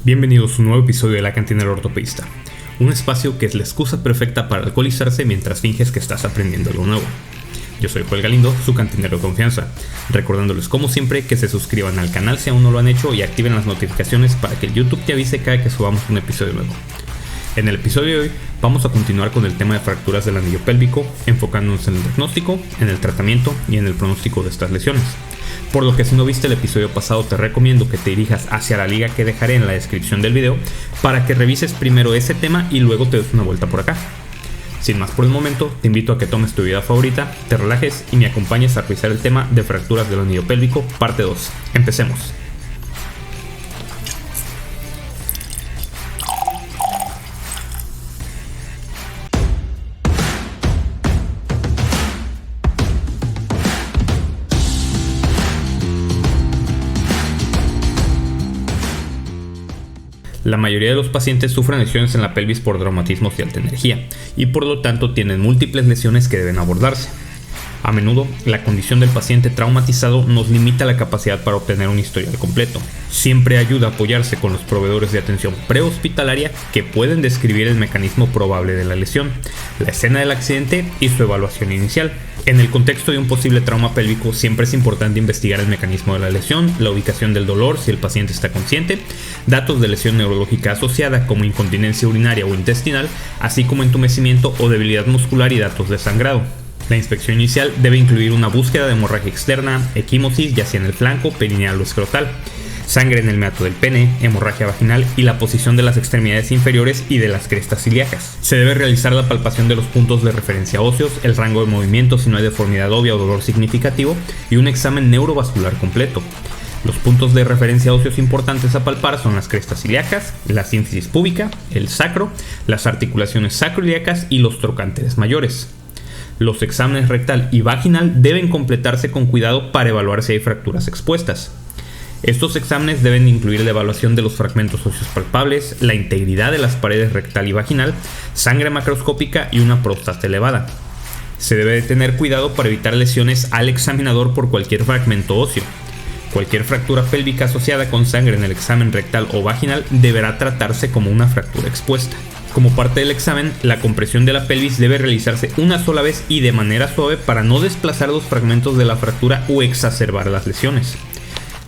Bienvenidos a un nuevo episodio de La Cantina del Ortopedista, un espacio que es la excusa perfecta para alcoholizarse mientras finges que estás aprendiendo algo nuevo. Yo soy Joel Galindo, su cantinero de confianza, recordándoles como siempre que se suscriban al canal si aún no lo han hecho y activen las notificaciones para que el YouTube te avise cada que subamos un episodio nuevo. En el episodio de hoy vamos a continuar con el tema de fracturas del anillo pélvico, enfocándonos en el diagnóstico, en el tratamiento y en el pronóstico de estas lesiones. Por lo que si no viste el episodio pasado te recomiendo que te dirijas hacia la liga que dejaré en la descripción del video para que revises primero ese tema y luego te des una vuelta por acá. Sin más por el momento, te invito a que tomes tu bebida favorita, te relajes y me acompañes a revisar el tema de fracturas del anillo pélvico, parte 2. Empecemos. La mayoría de los pacientes sufren lesiones en la pelvis por traumatismos de alta energía y por lo tanto tienen múltiples lesiones que deben abordarse. A menudo, la condición del paciente traumatizado nos limita la capacidad para obtener un historial completo. Siempre ayuda a apoyarse con los proveedores de atención prehospitalaria que pueden describir el mecanismo probable de la lesión, la escena del accidente y su evaluación inicial. En el contexto de un posible trauma pélvico siempre es importante investigar el mecanismo de la lesión, la ubicación del dolor si el paciente está consciente, datos de lesión neurológica asociada como incontinencia urinaria o intestinal, así como entumecimiento o debilidad muscular y datos de sangrado. La inspección inicial debe incluir una búsqueda de hemorragia externa, equimosis ya sea en el flanco, perineal o escrotal, sangre en el meato del pene, hemorragia vaginal y la posición de las extremidades inferiores y de las crestas ilíacas. Se debe realizar la palpación de los puntos de referencia óseos, el rango de movimiento si no hay deformidad obvia o dolor significativo y un examen neurovascular completo. Los puntos de referencia óseos importantes a palpar son las crestas ilíacas, la sínfisis púbica, el sacro, las articulaciones sacroiliacas y los trocánteres mayores. Los exámenes rectal y vaginal deben completarse con cuidado para evaluar si hay fracturas expuestas. Estos exámenes deben incluir la evaluación de los fragmentos óseos palpables, la integridad de las paredes rectal y vaginal, sangre macroscópica y una próstata elevada. Se debe de tener cuidado para evitar lesiones al examinador por cualquier fragmento óseo. Cualquier fractura pélvica asociada con sangre en el examen rectal o vaginal deberá tratarse como una fractura expuesta. Como parte del examen, la compresión de la pelvis debe realizarse una sola vez y de manera suave para no desplazar los fragmentos de la fractura o exacerbar las lesiones.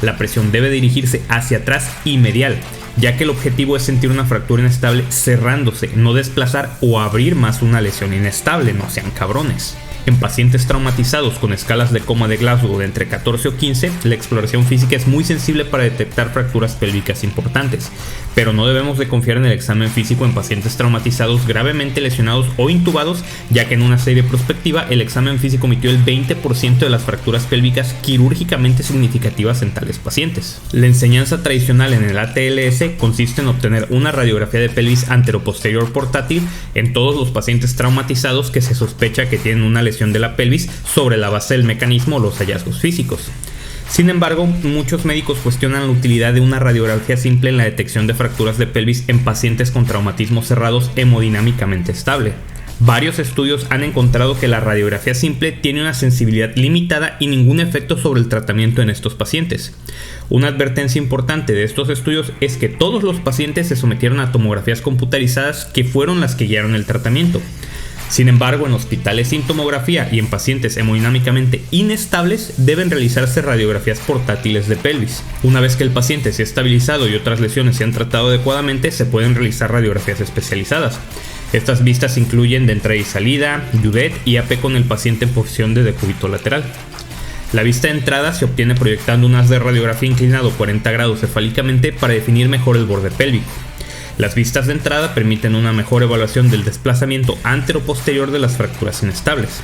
La presión debe dirigirse hacia atrás y medial, ya que el objetivo es sentir una fractura inestable cerrándose, no desplazar o abrir más una lesión inestable, no sean cabrones. En pacientes traumatizados con escalas de coma de Glasgow de entre 14 o 15, la exploración física es muy sensible para detectar fracturas pélvicas importantes, pero no debemos de confiar en el examen físico en pacientes traumatizados gravemente lesionados o intubados, ya que en una serie prospectiva el examen físico omitió el 20% de las fracturas pélvicas quirúrgicamente significativas en tales pacientes. La enseñanza tradicional en el ATLS consiste en obtener una radiografía de pelvis anteroposterior portátil en todos los pacientes traumatizados que se sospecha que tienen una lesión de la pelvis sobre la base del mecanismo o los hallazgos físicos. Sin embargo, muchos médicos cuestionan la utilidad de una radiografía simple en la detección de fracturas de pelvis en pacientes con traumatismos cerrados hemodinámicamente estable. Varios estudios han encontrado que la radiografía simple tiene una sensibilidad limitada y ningún efecto sobre el tratamiento en estos pacientes. Una advertencia importante de estos estudios es que todos los pacientes se sometieron a tomografías computarizadas que fueron las que guiaron el tratamiento. Sin embargo, en hospitales sin tomografía y en pacientes hemodinámicamente inestables deben realizarse radiografías portátiles de pelvis. Una vez que el paciente se ha estabilizado y otras lesiones se han tratado adecuadamente, se pueden realizar radiografías especializadas. Estas vistas incluyen de entrada y salida, Judet y AP con el paciente en posición de decúbito lateral. La vista de entrada se obtiene proyectando un haz de radiografía inclinado 40 grados cefálicamente para definir mejor el borde pélvico. Las vistas de entrada permiten una mejor evaluación del desplazamiento antero-posterior de las fracturas inestables.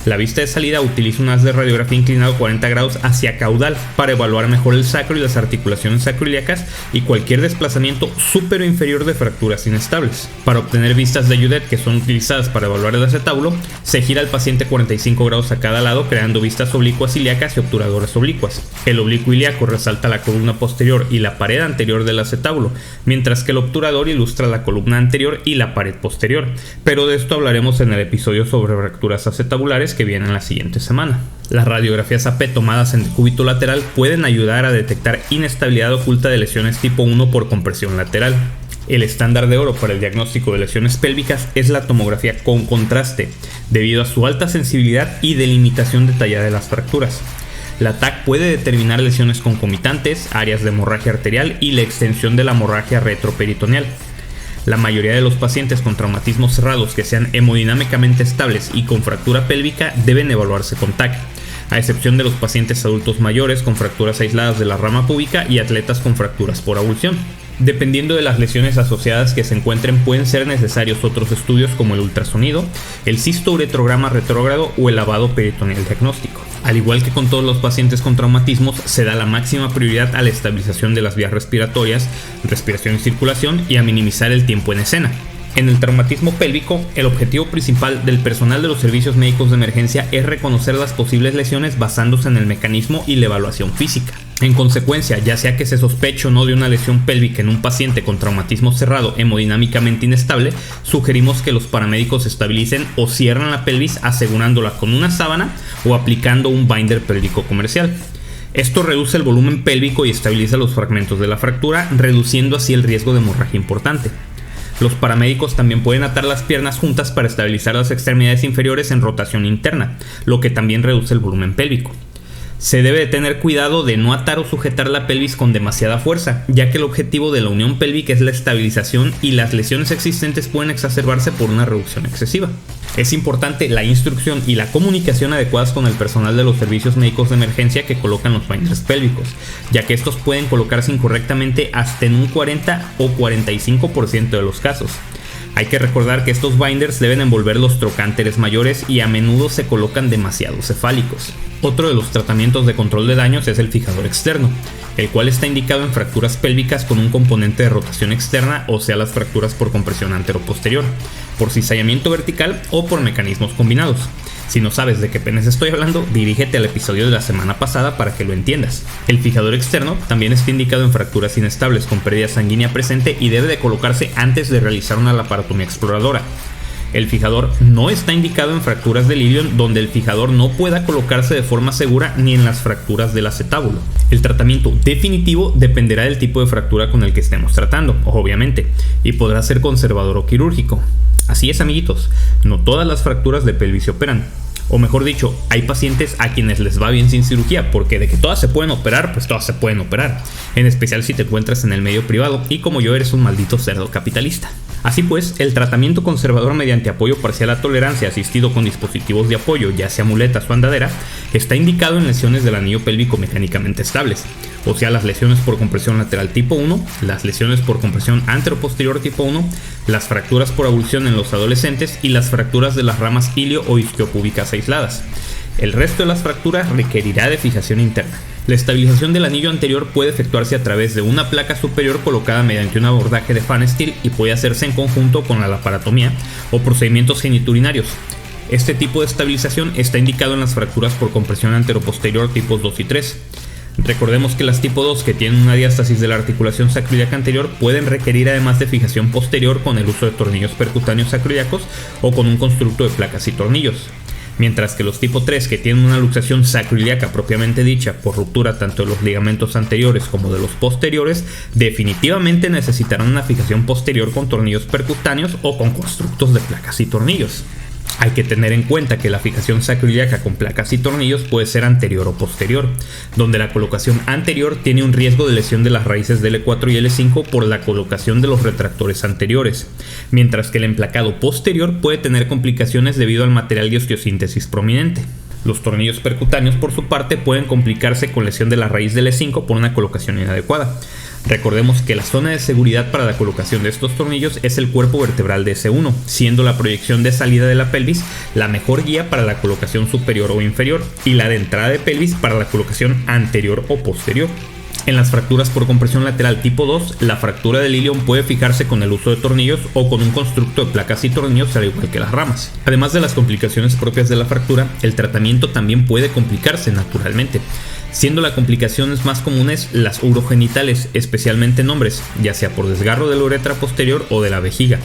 La vista de salida utiliza un haz de radiografía inclinado 40 grados hacia caudal para evaluar mejor el sacro y las articulaciones sacroiliacas y cualquier desplazamiento superior o inferior de fracturas inestables. Para obtener vistas de Judet que son utilizadas para evaluar el acetábulo, se gira al paciente 45 grados a cada lado creando vistas oblicuas ilíacas y obturadoras oblicuas. El oblicuo ilíaco resalta la columna posterior y la pared anterior del acetábulo, mientras que el obturador ilustra la columna anterior y la pared posterior, pero de esto hablaremos en el episodio sobre fracturas acetabulares laterales que vienen la siguiente semana. Las radiografías AP tomadas en decúbito lateral pueden ayudar a detectar inestabilidad oculta de lesiones tipo 1 por compresión lateral. El estándar de oro para el diagnóstico de lesiones pélvicas es la tomografía con contraste, debido a su alta sensibilidad y delimitación detallada de las fracturas. La TAC puede determinar lesiones concomitantes, áreas de hemorragia arterial y la extensión de la hemorragia retroperitoneal. La mayoría de los pacientes con traumatismos cerrados que sean hemodinámicamente estables y con fractura pélvica deben evaluarse con TAC, a excepción de los pacientes adultos mayores con fracturas aisladas de la rama púbica y atletas con fracturas por avulsión. Dependiendo de las lesiones asociadas que se encuentren, pueden ser necesarios otros estudios como el ultrasonido, el cistouretrograma retrógrado o el lavado peritoneal diagnóstico. Al igual que con todos los pacientes con traumatismos, se da la máxima prioridad a la estabilización de las vías respiratorias, respiración y circulación, y a minimizar el tiempo en escena. En el traumatismo pélvico, el objetivo principal del personal de los servicios médicos de emergencia es reconocer las posibles lesiones basándose en el mecanismo y la evaluación física. En consecuencia, ya sea que se sospeche o no de una lesión pélvica en un paciente con traumatismo cerrado hemodinámicamente inestable, sugerimos que los paramédicos estabilicen o cierren la pelvis asegurándola con una sábana o aplicando un binder pélvico comercial. Esto reduce el volumen pélvico y estabiliza los fragmentos de la fractura, reduciendo así el riesgo de hemorragia importante. Los paramédicos también pueden atar las piernas juntas para estabilizar las extremidades inferiores en rotación interna, lo que también reduce el volumen pélvico. Se debe de tener cuidado de no atar o sujetar la pelvis con demasiada fuerza, ya que el objetivo de la unión pélvica es la estabilización y las lesiones existentes pueden exacerbarse por una reducción excesiva. Es importante la instrucción y la comunicación adecuadas con el personal de los servicios médicos de emergencia que colocan los binders pélvicos, ya que estos pueden colocarse incorrectamente hasta en un 40 o 45% de los casos. Hay que recordar que estos binders deben envolver los trocánteres mayores y a menudo se colocan demasiado cefálicos. Otro de los tratamientos de control de daños es el fijador externo, el cual está indicado en fracturas pélvicas con un componente de rotación externa, o sea las fracturas por compresión antero-posterior, por cizallamiento vertical o por mecanismos combinados. Si no sabes de qué penes estoy hablando, dirígete al episodio de la semana pasada para que lo entiendas. El fijador externo también está indicado en fracturas inestables con pérdida sanguínea presente y debe de colocarse antes de realizar una laparotomía exploradora. El fijador no está indicado en fracturas del ilion, donde el fijador no pueda colocarse de forma segura, ni en las fracturas del acetábulo. El tratamiento definitivo dependerá del tipo de fractura con el que estemos tratando, obviamente, y podrá ser conservador o quirúrgico. Así es, amiguitos, no todas las fracturas de pelvis se operan. O mejor dicho, hay pacientes a quienes les va bien sin cirugía, porque de que todas se pueden operar, pues todas se pueden operar. En especial si te encuentras en el medio privado y como yo eres un maldito cerdo capitalista. Así pues, el tratamiento conservador mediante apoyo parcial a tolerancia asistido con dispositivos de apoyo, ya sea muletas o andadera, está indicado en lesiones del anillo pélvico mecánicamente estables, o sea las lesiones por compresión lateral tipo 1, las lesiones por compresión anteroposterior tipo 1, las fracturas por avulsión en los adolescentes y las fracturas de las ramas ilio o isquiopúbicas aisladas. El resto de las fracturas requerirá de fijación interna. La estabilización del anillo anterior puede efectuarse a través de una placa superior colocada mediante un abordaje de fan steel y puede hacerse en conjunto con la laparotomía o procedimientos geniturinarios. Este tipo de estabilización está indicado en las fracturas por compresión anteroposterior tipos 2 y 3. Recordemos que las tipo 2 que tienen una diástasis de la articulación sacroiliaca anterior pueden requerir además de fijación posterior con el uso de tornillos percutáneos sacroiliacos o con un constructo de placas y tornillos. Mientras que los tipo 3 que tienen una luxación sacroiliaca propiamente dicha por ruptura tanto de los ligamentos anteriores como de los posteriores, definitivamente necesitarán una fijación posterior con tornillos percutáneos o con constructos de placas y tornillos. Hay que tener en cuenta que la fijación sacroiliaca con placas y tornillos puede ser anterior o posterior, donde la colocación anterior tiene un riesgo de lesión de las raíces de L4 y L5 por la colocación de los retractores anteriores, mientras que el emplacado posterior puede tener complicaciones debido al material de osteosíntesis prominente. Los tornillos percutáneos, por su parte, pueden complicarse con lesión de la raíz de L5 por una colocación inadecuada. Recordemos que la zona de seguridad para la colocación de estos tornillos es el cuerpo vertebral de S1, siendo la proyección de salida de la pelvis la mejor guía para la colocación superior o inferior y la de entrada de pelvis para la colocación anterior o posterior. En las fracturas por compresión lateral tipo 2, la fractura del ilion puede fijarse con el uso de tornillos o con un constructo de placas y tornillos al igual que las ramas. Además de las complicaciones propias de la fractura, el tratamiento también puede complicarse naturalmente. siendo las complicaciones más comunes las urogenitales, especialmente en hombres, ya sea por desgarro de la uretra posterior o de la vejiga,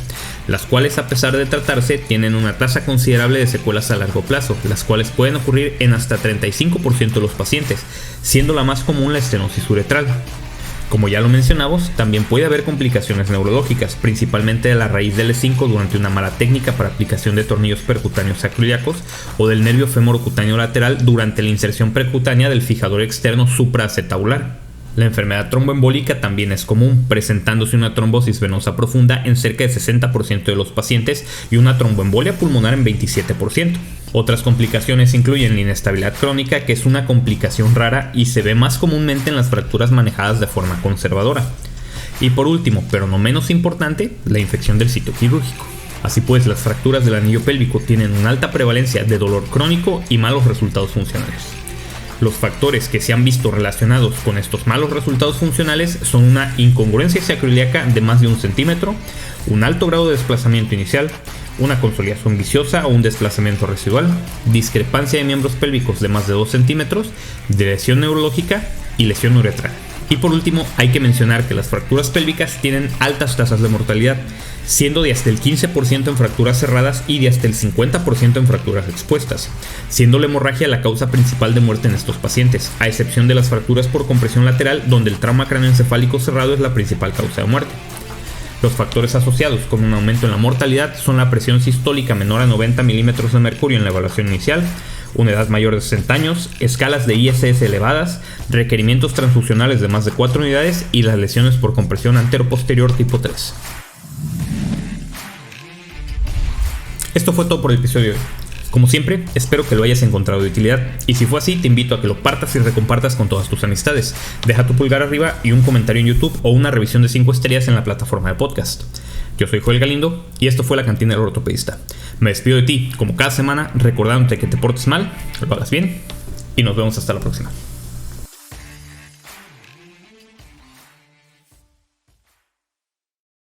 las cuales, a pesar de tratarse, tienen una tasa considerable de secuelas a largo plazo, las cuales pueden ocurrir en hasta 35% de los pacientes, siendo la más común la estenosis uretral. Como ya lo mencionamos, también puede haber complicaciones neurológicas, principalmente de la raíz del E5 durante una mala técnica para aplicación de tornillos percutáneos sacroiliacos o del nervio femorocutáneo lateral durante la inserción percutánea del fijador externo supraacetabular. La enfermedad tromboembólica también es común, presentándose una trombosis venosa profunda en cerca de 60% de los pacientes y una tromboembolia pulmonar en 27%. Otras complicaciones incluyen la inestabilidad crónica, que es una complicación rara y se ve más comúnmente en las fracturas manejadas de forma conservadora. Y por último, pero no menos importante, la infección del sitio quirúrgico. Así pues, las fracturas del anillo pélvico tienen una alta prevalencia de dolor crónico y malos resultados funcionales. Los factores que se han visto relacionados con estos malos resultados funcionales son una incongruencia sacroiliaca de más de 1 centímetro, un alto grado de desplazamiento inicial, una consolidación viciosa o un desplazamiento residual, discrepancia de miembros pélvicos de más de 2 centímetros, lesión neurológica y lesión uretral. Y por último, hay que mencionar que las fracturas pélvicas tienen altas tasas de mortalidad, siendo de hasta el 15% en fracturas cerradas y de hasta el 50% en fracturas expuestas, siendo la hemorragia la causa principal de muerte en estos pacientes, a excepción de las fracturas por compresión lateral, donde el trauma cráneoencefálico cerrado es la principal causa de muerte. Los factores asociados con un aumento en la mortalidad son la presión sistólica menor a 90 milímetros de mercurio en la evaluación inicial, una edad mayor de 60 años, escalas de ISS elevadas, requerimientos transfusionales de más de 4 unidades y las lesiones por compresión antero-posterior tipo 3. Esto fue todo por el episodio de hoy. Como siempre, espero que lo hayas encontrado de utilidad, y si fue así, te invito a que lo partas y recompartas con todas tus amistades. Deja tu pulgar arriba y un comentario en YouTube o una revisión de 5 estrellas en la plataforma de podcast. Yo soy Joel Galindo y esto fue La Cantina del Ortopedista. Me despido de ti, como cada semana, recordándote que te portes mal, lo hagas bien y nos vemos hasta la próxima.